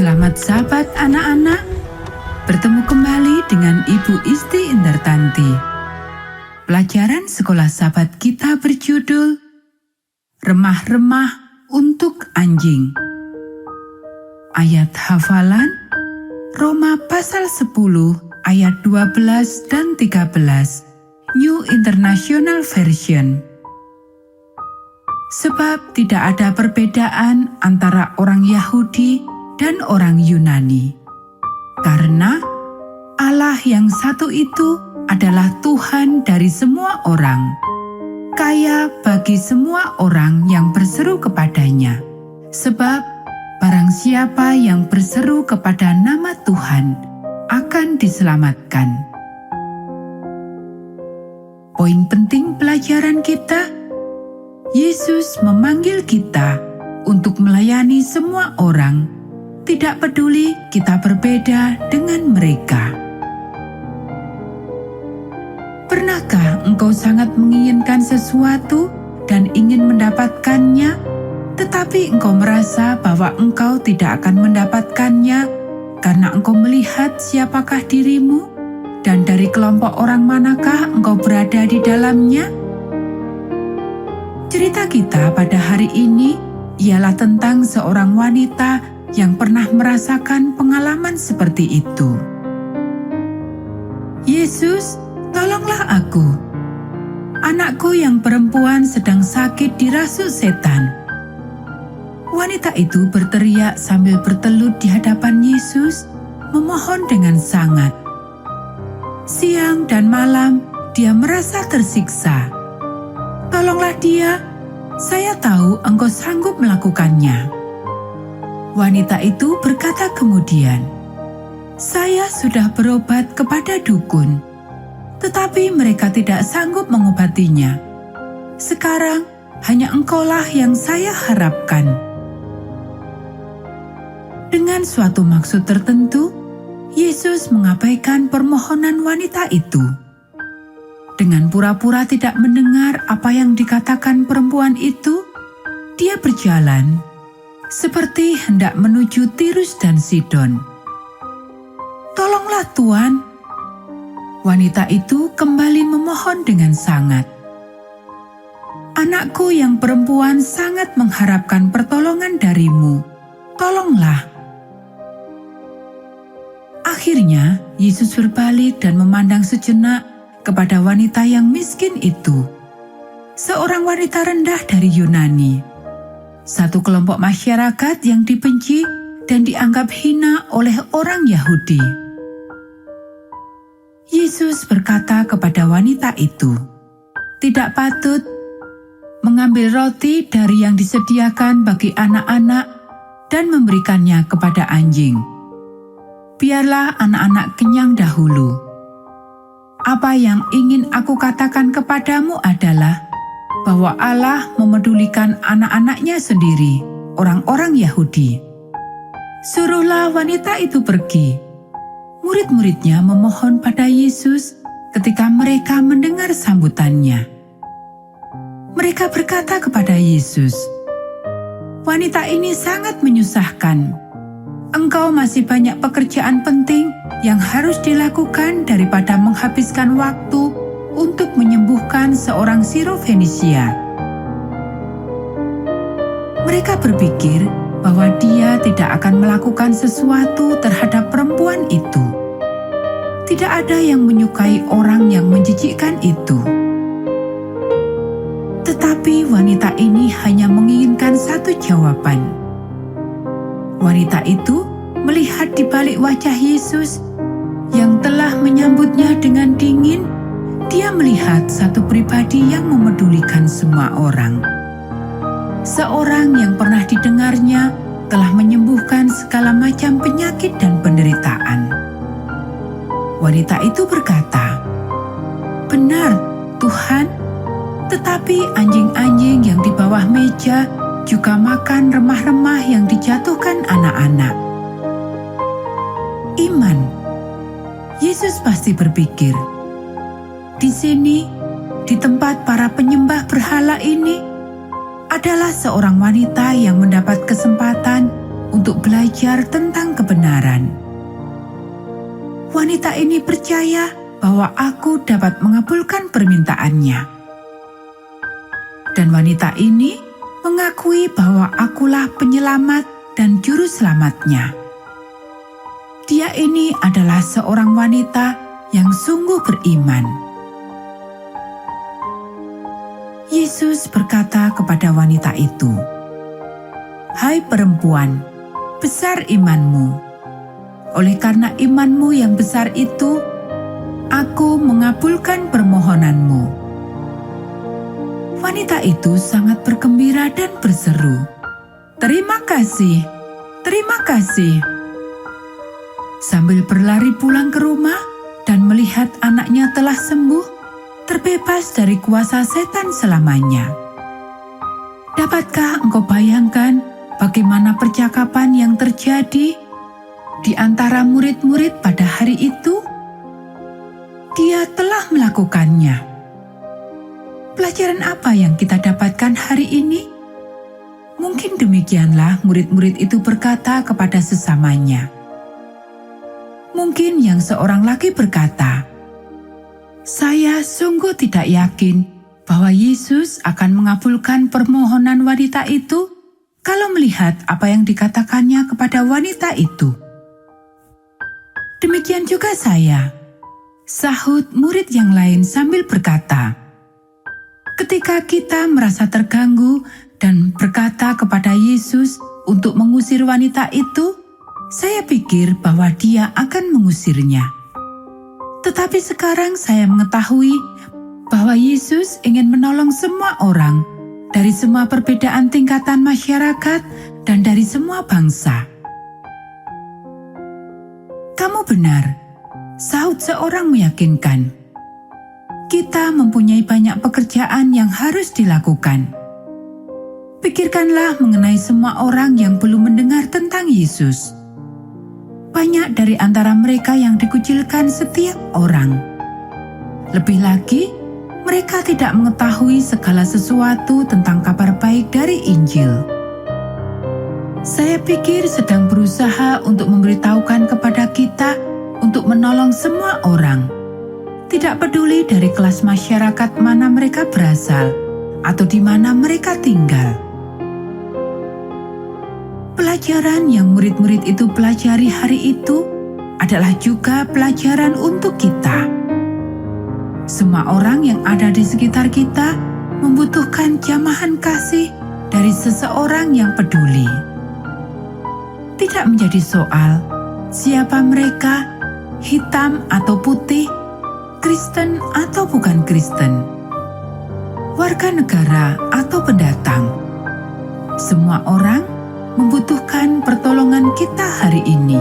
Selamat sahabat anak-anak, bertemu kembali dengan Ibu Isti Indartanti. Pelajaran sekolah sahabat kita berjudul Remah-remah untuk anjing. Ayat hafalan Roma pasal 10 ayat 12 dan 13 New International Version. Sebab tidak ada perbedaan antara orang Yahudi dan orang Yunani, karena Allah yang satu itu adalah Tuhan dari semua orang, kaya bagi semua orang yang berseru kepadanya. Sebab barang siapa yang berseru kepada nama Tuhan akan diselamatkan. Poin penting pelajaran kita, Yesus memanggil kita untuk melayani semua orang, tidak peduli kita berbeda dengan mereka. Pernahkah engkau sangat menginginkan sesuatu dan ingin mendapatkannya, tetapi engkau merasa bahwa engkau tidak akan mendapatkannya karena engkau melihat siapakah dirimu dan dari kelompok orang manakah engkau berada di dalamnya? Cerita kita pada hari ini ialah tentang seorang wanita yang pernah merasakan pengalaman seperti itu. Yesus, tolonglah aku. Anakku yang perempuan sedang sakit dirasuk setan. Wanita itu berteriak sambil bertelut di hadapan Yesus, memohon dengan sangat. Siang dan malam dia merasa tersiksa. Tolonglah dia, saya tahu engkau sanggup melakukannya. Wanita itu berkata kemudian, saya sudah berobat kepada dukun, tetapi mereka tidak sanggup mengobatinya. Sekarang hanya engkaulah yang saya harapkan. Dengan suatu maksud tertentu, Yesus mengabaikan permohonan wanita itu. Dengan pura-pura tidak mendengar apa yang dikatakan perempuan itu, dia berjalan seperti hendak menuju Tirus dan Sidon. Tolonglah Tuan. Wanita itu kembali memohon dengan sangat. Anakku yang perempuan sangat mengharapkan pertolongan darimu. Tolonglah. Akhirnya Yesus berbalik dan memandang sejenak kepada wanita yang miskin itu. Seorang wanita rendah dari Yunani. Satu kelompok masyarakat yang dibenci dan dianggap hina oleh orang Yahudi. Yesus berkata kepada wanita itu, tidak patut mengambil roti dari yang disediakan bagi anak-anak dan memberikannya kepada anjing. Biarlah anak-anak kenyang dahulu. Apa yang ingin aku katakan kepadamu adalah bahwa Allah memedulikan anak-anaknya sendiri, orang-orang Yahudi. Suruhlah wanita itu pergi. Murid-muridnya memohon pada Yesus ketika mereka mendengar sambutannya. Mereka berkata kepada Yesus, wanita ini sangat menyusahkan. Engkau masih banyak pekerjaan penting yang harus dilakukan daripada menghabiskan waktu untuk menyembuhkan seorang Sirofenisia. Mereka berpikir bahwa dia tidak akan melakukan sesuatu terhadap perempuan itu. Tidak ada yang menyukai orang yang menjijikkan itu. Tetapi wanita ini hanya menginginkan satu jawaban. Wanita itu melihat di balik wajah Yesus yang telah menyambutnya dengan dingin. Dia melihat satu pribadi yang memedulikan semua orang. Seorang yang pernah didengarnya telah menyembuhkan segala macam penyakit dan penderitaan. Wanita itu berkata, benar, Tuhan, tetapi anjing-anjing yang di bawah meja juga makan remah-remah yang dijatuhkan anak-anak. Iman. Yesus pasti berpikir, di sini, di tempat para penyembah berhala ini, adalah seorang wanita yang mendapat kesempatan untuk belajar tentang kebenaran. Wanita ini percaya bahwa aku dapat mengabulkan permintaannya. Dan wanita ini mengakui bahwa akulah penyelamat dan juru selamatnya. Dia ini adalah seorang wanita yang sungguh beriman. Yesus berkata kepada wanita itu, "Hai perempuan, besar imanmu. Oleh karena imanmu yang besar itu, aku mengabulkan permohonanmu." Wanita itu sangat bergembira dan berseru, "Terima kasih, terima kasih." Sambil berlari pulang ke rumah dan melihat anaknya telah sembuh, terbebas dari kuasa setan selamanya. Dapatkah engkau bayangkan bagaimana percakapan yang terjadi di antara murid-murid pada hari itu? Dia telah melakukannya. Pelajaran apa yang kita dapatkan hari ini? Mungkin demikianlah murid-murid itu berkata kepada sesamanya. Mungkin yang seorang lagi berkata, "Saya sungguh tidak yakin bahwa Yesus akan mengabulkan permohonan wanita itu kalau melihat apa yang dikatakannya kepada wanita itu." "Demikian juga saya," sahut murid yang lain sambil berkata. Ketika kita merasa terganggu dan berkata kepada Yesus untuk mengusir wanita itu, saya pikir bahwa dia akan mengusirnya. Tetapi sekarang saya mengetahui bahwa Yesus ingin menolong semua orang dari semua perbedaan tingkatan masyarakat dan dari semua bangsa. "Kamu benar," sahut seorang meyakinkan. "Kita mempunyai banyak pekerjaan yang harus dilakukan. Pikirkanlah mengenai semua orang yang belum mendengar tentang Yesus. Banyak dari antara mereka yang dikucilkan setiap orang. Lebih lagi, mereka tidak mengetahui segala sesuatu tentang kabar baik dari Injil. Saya pikir sedang berusaha untuk memberitahukan kepada kita untuk menolong semua orang, tidak peduli dari kelas masyarakat mana mereka berasal atau di mana mereka tinggal." Pelajaran yang murid-murid itu pelajari hari itu adalah juga pelajaran untuk kita. Semua orang yang ada di sekitar kita membutuhkan jamahan kasih dari seseorang yang peduli. Tidak menjadi soal siapa mereka, hitam atau putih, Kristen atau bukan Kristen, warga negara atau pendatang. Semua orang membutuhkan pertolongan kita hari ini.